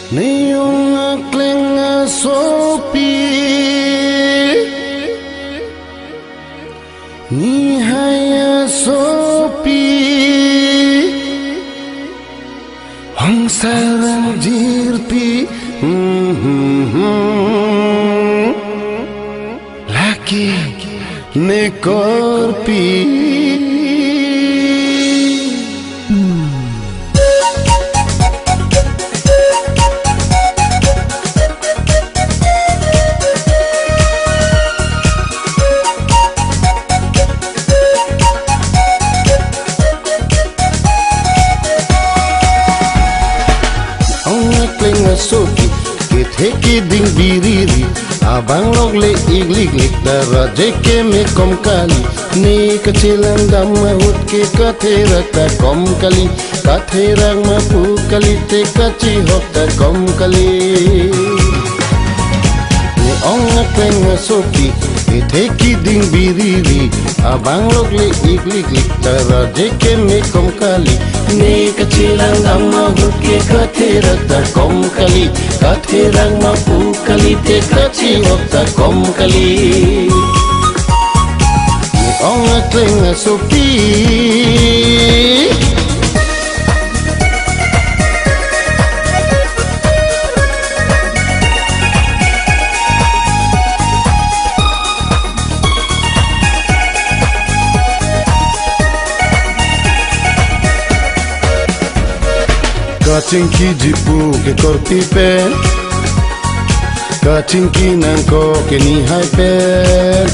Niyong akling sopi Ni haya sopi Hong sarang jirpi Laki ne korpi Soki kitheki ding biriri abang log le iglig lik dara jeke me kom kali ni kecilan dam mahut ke kathera ta kom kali kathera ma pu kali te kachi hok ta kom kali ni ong akeng soki kitheki ding biriri abang log le iglig lik dara jeke me kom kali ni kecilan dam mahut ke kathera ta kom kali kathirang mapu kali te kachi okta kom kali ni ong akling sopi Kacing ki jipu ke korpi pe Kacing ki nangko ke ni hai pe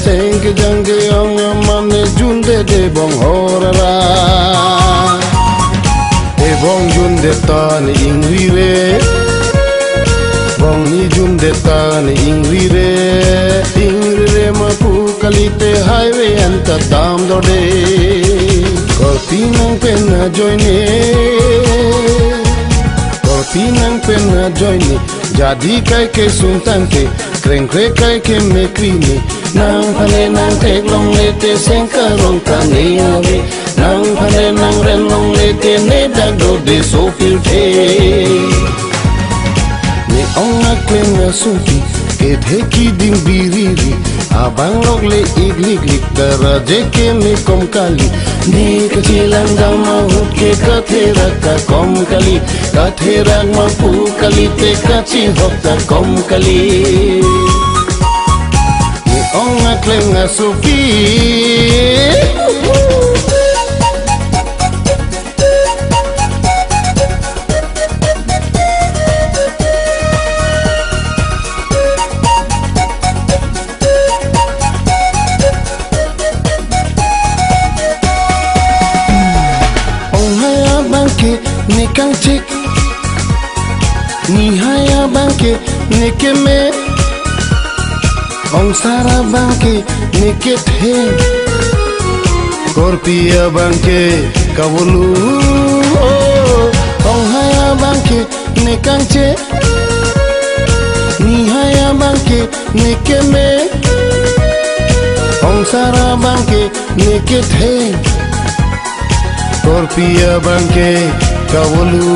Teng ke jangge ong amane junde de bong horara E bong junde ta ni ingri re Bong ni junde ta ni ingri re ma pu kali te highway anta dam dode Korpi nang pe na joine Pinang pena joini jadi kai ke sultan ke kreng kre kai ke mekrini nang phane nang tek long le te sengkarong tani ave nang phane nang ren long le te ne dag do de so fil the ni ong akling suki ke theki ding biriri abang log le iglig lik dara jeke me kom kali ni kecilan dam mahut ke kathera ka kom kali kathera ma pu kali te kachi hok ta kom kali ni ong akling sopi Nekang cik ni haya bangke nekeme ong sara bangke neket he korpia bangke kawulu ong haya bangke nekang cik ni haya bangke nekeme ong sara bangke neket he korpia bangke kawulu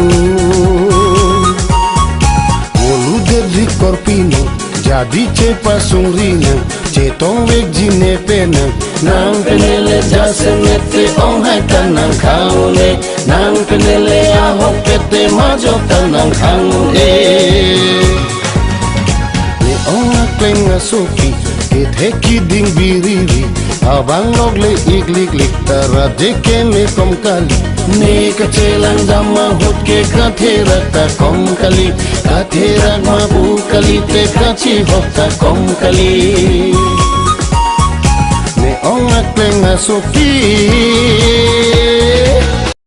wolu derri korpino jadi cepa sungrina cetong weg jine pena nang penele jasemete ong hai tanang kaule nang penele ahok pete majo tanang kaule ni ong akling soki kitheki ding biriri abang log le iglig lik tara jeke me kom kali ni kecelang dam mahut ke kathera ta kom kali kathera ma pu kali te kachi hok ta kom kali ni ong akling sopi